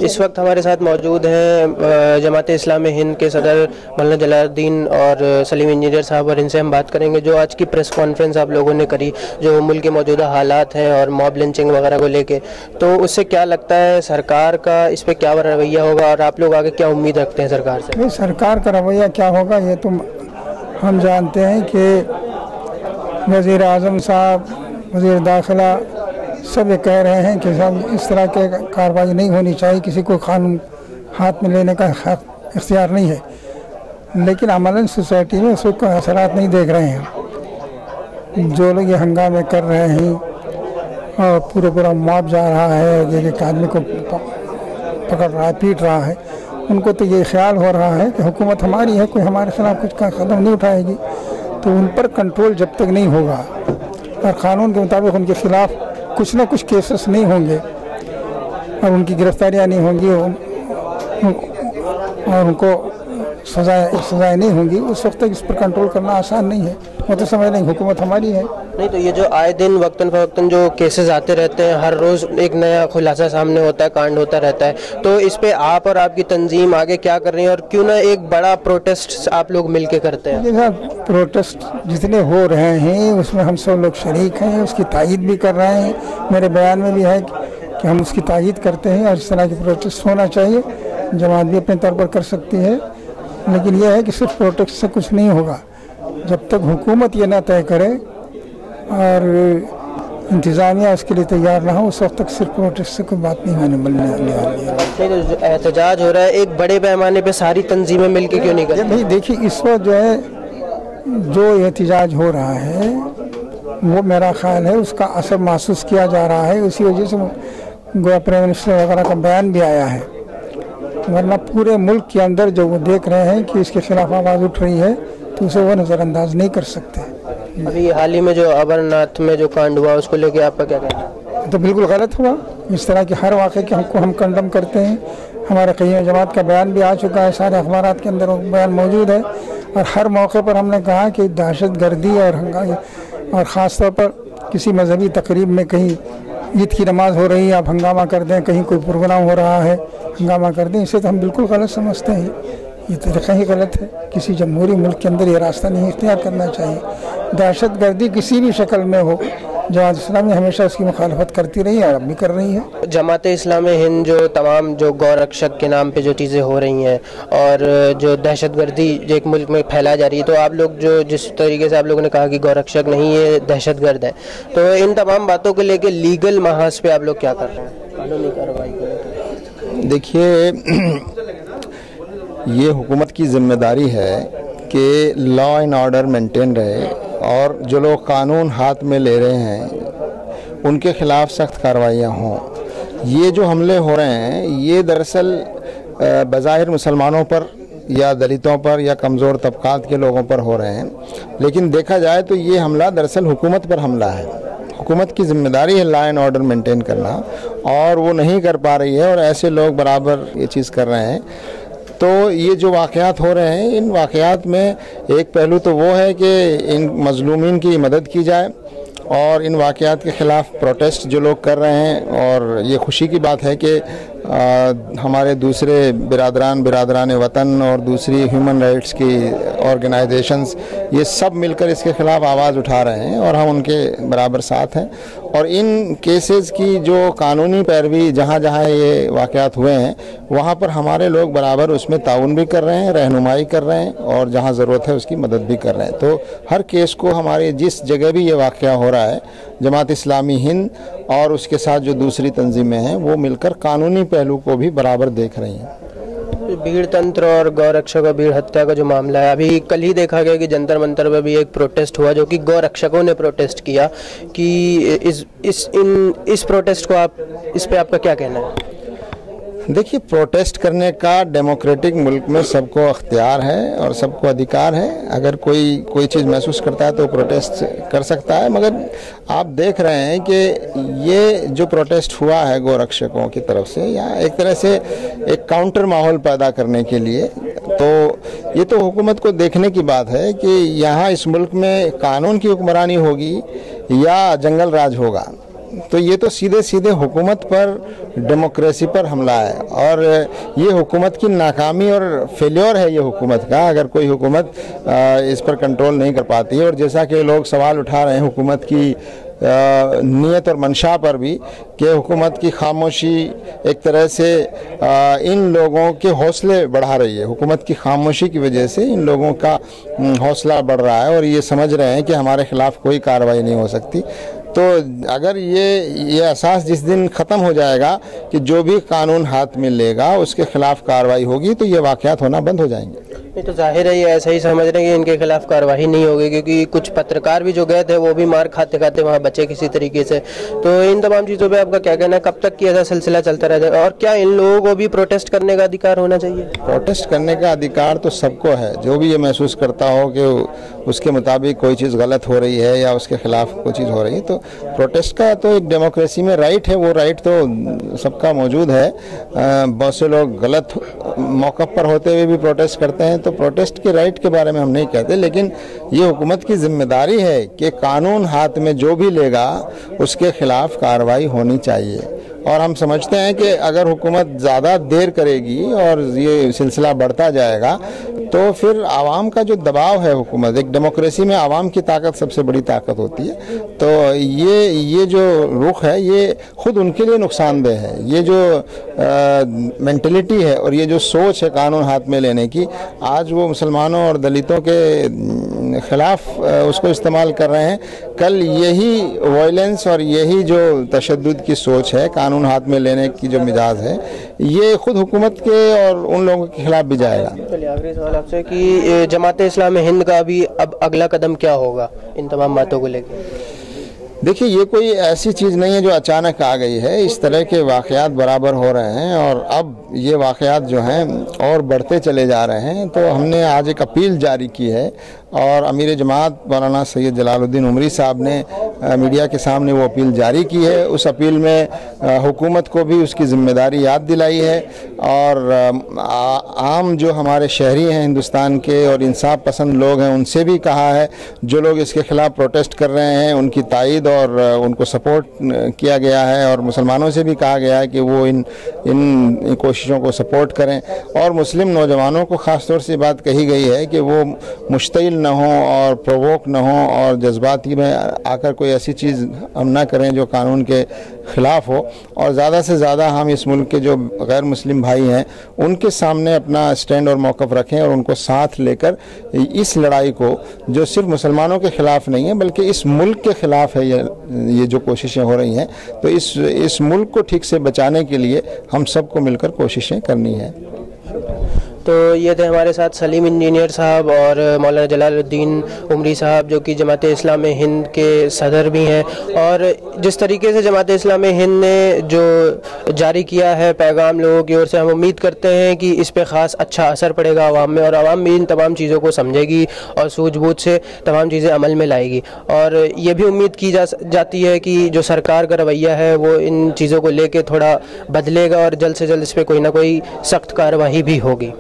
इस वक्त हमारे साथ मौजूद हैं जमात-ए इस्लामी हिंद के सदर मौलाना जलालुद्दीन और सलीम इंजीनियर साहब, और इनसे हम बात करेंगे जो आज की प्रेस कॉन्फ्रेंस आप लोगों ने करी, जो मुल्क के मौजूदा हालात हैं और मॉब लिंचिंग वगैरह को लेके, तो उससे क्या लगता है सरकार का इस पर क्या रवैया होगा और आप लोग आगे क्या उम्मीद रखते हैं सरकार से? नहीं, सरकार का रवैया क्या होगा ये तो हम जानते हैं कि वज़ीर आज़म साहब, वज़ीर दाखिला सब ये कह रहे हैं कि सब इस तरह के कार्रवाई नहीं होनी चाहिए, किसी को कानून हाथ में लेने का इख्तियार नहीं है, लेकिन अमलन सोसाइटी में उसको कोई असरात नहीं देख रहे हैं। जो लोग ये हंगामे कर रहे हैं और पूरा मॉब जा रहा है, एक आदमी को पकड़ रहा है, पीट रहा है, उनको तो ये ख्याल हो रहा है कि हुकूमत हमारी है, कोई हमारे खिलाफ कुछ का कदम नहीं उठाएगी। तो उन पर कंट्रोल जब तक नहीं होगा और क़ानून के मुताबिक उनके खिलाफ कुछ ना कुछ केसेस नहीं होंगे और उनकी गिरफ्तारियां नहीं होंगी और उनको सजाएं नहीं होंगी, उस वक्त तक इस पर कंट्रोल करना आसान नहीं है। वो तो समझ नहीं हुकूमत हमारी है। नहीं तो ये जो आए दिन वक्तन फवक्तन जो केसेस आते रहते हैं, हर रोज़ एक नया खुलासा सामने होता है, कांड होता रहता है, तो इस पे आप और आपकी तंजीम आगे क्या कर रही है और क्यों ना एक बड़ा प्रोटेस्ट आप लोग मिल के करते हैं? प्रोटेस्ट जितने हो रहे हैं उसमें हम सब लोग शरीक हैं, उसकी तायीद भी कर रहे हैं। मेरे बयान में भी है कि हम उसकी तायीद करते हैं और इस तरह की प्रोटेस्ट होना चाहिए। जमात भी अपने तौर पर कर सकती है, लेकिन यह है कि सिर्फ प्रोटेस्ट से कुछ नहीं होगा। जब तक हुकूमत ये ना तय करे और इंतज़ामिया उसके लिए तैयार ना हो, उस वक्त तक सिर्फ प्रोटेस्ट से कोई बात नहीं होने वाली है। नहीं तो एहतजाज हो रहा है एक बड़े पैमाने पे, सारी तंजीमें मिलके क्यों नहीं करती? नहीं देखिए, इस वक्त जो है जो एहतजाज हो रहा है वो मेरा ख्याल है उसका असर महसूस किया जा रहा है, उसी वजह से गोया प्राइम मिनिस्टर वगैरह का बयान भी आया है। वरना पूरे मुल्क के अंदर जो वो देख रहे हैं कि इसके खिलाफ आवाज़ उठ रही है तो उसे वो नज़रअंदाज नहीं कर सकते। अभी हाल ही में जो अमरनाथ में जो कांड हुआ उसको लेके आपका क्या कहना है? तो बिल्कुल गलत हुआ। इस तरह के हर वाक़े के हम कंडम करते हैं। हमारे क़य्यम जमात का बयान भी आ चुका है, सारे अखबारात के अंदर वो बयान मौजूद है और हर मौके पर हमने कहा कि दहशत गर्दी और ख़ास तौर पर किसी मजहबी तकरीब में कहीं ईद की नमाज हो रही है, आप हंगामा कर दें, कहीं कोई प्रोग्राम हो रहा है हंगामा कर दें, इसे तो हम बिल्कुल गलत समझते हैं। ये तरीक़ा ही गलत है। किसी जमहूरी मुल्क के अंदर ये रास्ता नहीं इख्तियार करना चाहिए। दहशत गर्दी किसी भी शक्ल में हो, जमात इस्लामी हमेशा उसकी मुखालफत करती रही है और अब भी कर रही है। जमात-ए इस्लामी हिंद जो तमाम जो गौरक्षक के नाम पे जो चीज़ें हो रही हैं और जो दहशत गर्दी जो एक मुल्क में फैलाई जा रही है, तो आप लोग जो जिस तरीके से आप लोगों ने कहा कि गौरक्षक नहीं, ये दहशत गर्द है, तो इन तमाम बातों को लेके लीगल महाज पे आप लोग क्या कर रहे हैं कानूनी कार्रवाई को लेकर? देखिए, ये हुकूमत की जिम्मेदारी है कि लॉ एंड ऑर्डर मेंटेन रहे और जो लोग कानून हाथ में ले रहे हैं उनके ख़िलाफ़ सख्त कार्रवाइयाँ हों। ये जो हमले हो रहे हैं ये दरअसल बज़ाहिर मुसलमानों पर या दलितों पर या कमज़ोर तबक़ात के लोगों पर हो रहे हैं, लेकिन देखा जाए तो ये हमला दरअसल हुकूमत पर हमला है। हुकूमत की ज़िम्मेदारी है लॉ एंड ऑर्डर मेंटेन करना, और वो नहीं कर पा रही है और ऐसे लोग बराबर ये चीज़ कर रहे हैं। तो ये जो वाक़यात हो रहे हैं, इन वाक़यात में एक पहलू तो वो है कि इन मज़लूमीन की मदद की जाए और इन वाक़यात के ख़िलाफ़ प्रोटेस्ट जो लोग कर रहे हैं, और ये खुशी की बात है कि हमारे दूसरे बिरादरान वतन और दूसरी ह्यूमन राइट्स की ऑर्गेनाइजेशंस ये सब मिलकर इसके ख़िलाफ़ आवाज़ उठा रहे हैं और हम उनके बराबर साथ हैं। और इन केसेस की जो कानूनी पैरवी जहाँ जहाँ ये वाक़यात हुए हैं वहाँ पर हमारे लोग बराबर उसमें ताउन भी कर रहे हैं, रहनुमाई कर रहे हैं और जहाँ ज़रूरत है उसकी मदद भी कर रहे हैं। तो हर केस को हमारे जिस जगह भी ये वाक़या हो रहा है, जमात इस्लामी हिंद और उसके साथ जो दूसरी तंजीमें हैं वो मिलकर कानूनी पहलू को भी बराबर देख रही हैं। भीड़ तंत्र और गौरक्षक और भीड़ हत्या का जो मामला है, अभी कल ही देखा गया कि जंतर मंतर पर भी एक प्रोटेस्ट हुआ जो कि गौरक्षकों ने प्रोटेस्ट किया कि इस प्रोटेस्ट को इस पे आपका क्या कहना है? देखिए, प्रोटेस्ट करने का डेमोक्रेटिक मुल्क में सबको अख्तियार है और सबको अधिकार है। अगर कोई चीज़ महसूस करता है तो प्रोटेस्ट कर सकता है, मगर आप देख रहे हैं कि ये जो प्रोटेस्ट हुआ है गोरक्षकों की तरफ से, या एक तरह से एक काउंटर माहौल पैदा करने के लिए, तो ये तो हुकूमत को देखने की बात है कि यहाँ इस मुल्क में कानून की हुक्मरानी होगी या जंगल राज होगा। तो ये तो सीधे सीधे हुकूमत पर, डेमोक्रेसी पर हमला है। और ये हुकूमत की नाकामी और फेल्योर है ये हुकूमत का, अगर कोई हुकूमत इस पर कंट्रोल नहीं कर पाती है। और जैसा कि लोग सवाल उठा रहे हैं हुकूमत की नीयत और मंशा पर भी, कि हुकूमत की खामोशी एक तरह से इन लोगों के हौसले बढ़ा रही है। हुकूमत की खामोशी की वजह से इन लोगों का हौसला बढ़ रहा है और ये समझ रहे हैं कि हमारे खिलाफ कोई कार्रवाई नहीं हो सकती। तो अगर ये एहसास जिस दिन ख़त्म हो जाएगा कि जो भी कानून हाथ में लेगा उसके खिलाफ कार्रवाई होगी, तो ये वाक़यात होना बंद हो जाएंगे। नहीं तो जाहिर है ये ऐसा ही समझ रहे हैं कि इनके खिलाफ कार्रवाई नहीं होगी, क्योंकि कुछ पत्रकार भी जो गए थे वो भी मार खाते खाते वहाँ बचे किसी तरीके से। तो इन तमाम चीज़ों पे आपका क्या कहना है, कब तक कि ऐसा सिलसिला चलता रहेगा, और क्या इन लोगों को भी प्रोटेस्ट करने का अधिकार होना चाहिए? प्रोटेस्ट करने का अधिकार तो सबको है, जो भी ये महसूस करता हो कि उसके मुताबिक कोई चीज़ गलत हो रही है या उसके खिलाफ कोई चीज़ हो रही है, तो प्रोटेस्ट का तो एक डेमोक्रेसी में राइट है, वो राइट तो सबका मौजूद है। बहुत से लोग गलत मौक़ पर होते हुए भी प्रोटेस्ट करते हैं, तो प्रोटेस्ट के राइट के बारे में हम नहीं कहते, लेकिन ये हुकूमत की जिम्मेदारी है कि कानून हाथ में जो भी लेगा उसके खिलाफ कार्रवाई होनी चाहिए। और हम समझते हैं कि अगर हुकूमत ज़्यादा देर करेगी और ये सिलसिला बढ़ता जाएगा तो फिर आवाम का जो दबाव है, हुकूमत, एक डेमोक्रेसी में आवाम की ताकत सबसे बड़ी ताकत होती है, तो ये जो रुख है ये खुद उनके लिए नुकसानदेह है। ये जो मेंटलिटी है और ये जो सोच है कानून हाथ में लेने की, आज वो मुसलमानों और दलितों के खिलाफ उसको इस्तेमाल कर रहे हैं। कल यही वायलेंस और यही जो तशद्दुद की सोच है, कानून हाथ में लेने की जो मिजाज है, ये खुद हुकूमत के और उन लोगों के खिलाफ भी जाएगा। चलिए आखिरी सवाल आपसे कि जमाते इस्लामी हिंद का अभी अब अगला कदम क्या होगा इन तमाम बातों को लेकर? देखिए, ये कोई ऐसी चीज़ नहीं है जो अचानक आ गई है। इस तरह के वाक़यात बराबर हो रहे हैं और अब ये वाक़यात जो हैं और बढ़ते चले जा रहे हैं। तो हमने आज एक अपील जारी की है और अमीर जमात मौलाना सैयद जलालुद्दीन उमरी साहब ने मीडिया के सामने वो अपील जारी की है। उस अपील में हुकूमत को भी उसकी ज़िम्मेदारी याद दिलाई है और आम जो हमारे शहरी हैं हिंदुस्तान के और इंसाफ पसंद लोग हैं उनसे भी कहा है, जो लोग इसके ख़िलाफ़ प्रोटेस्ट कर रहे हैं उनकी तायद और उनको सपोर्ट किया गया है, और मुसलमानों से भी कहा गया है कि वो इन कोशिशों को सपोर्ट करें। और मुस्लिम नौजवानों को ख़ास तौर से बात कही गई है कि वो मुश्तिल न हो और प्रोवोक न हो और जज्बाती में आकर कोई ऐसी चीज़ हम ना करें जो कानून के ख़िलाफ़ हो। और ज़्यादा से ज़्यादा हम इस मुल्क के जो गैर मुस्लिम भाई हैं उनके सामने अपना स्टैंड और मौक़िफ़ रखें और उनको साथ लेकर इस लड़ाई को, जो सिर्फ मुसलमानों के ख़िलाफ़ नहीं है बल्कि इस मुल्क के ख़िलाफ़ है ये जो कोशिशें हो रही हैं, तो इस मुल्क को ठीक से बचाने के लिए हम सबको मिलकर कोशिशें करनी है। तो ये थे हमारे साथ सलीम इंजीनियर साहब और मौलाना जलालुद्दीन उमरी साहब, जो कि जमात इस्लामी हिंद के सदर भी हैं। और जिस तरीके से जमात इस्लामी हिंद ने जो जारी किया है पैगाम लोगों की ओर से, हम उम्मीद करते हैं कि इस पे ख़ास अच्छा असर पड़ेगा आवाम में और आवाम भी इन तमाम चीज़ों को समझेगी और सूझबूझ से तमाम चीज़ें अमल में लाएगी। और ये भी उम्मीद की जाती है कि जो सरकार का रवैया है वो इन चीज़ों को लेकर थोड़ा बदलेगा और जल्द से जल्द इस पर कोई ना कोई सख्त कार्रवाई भी होगी।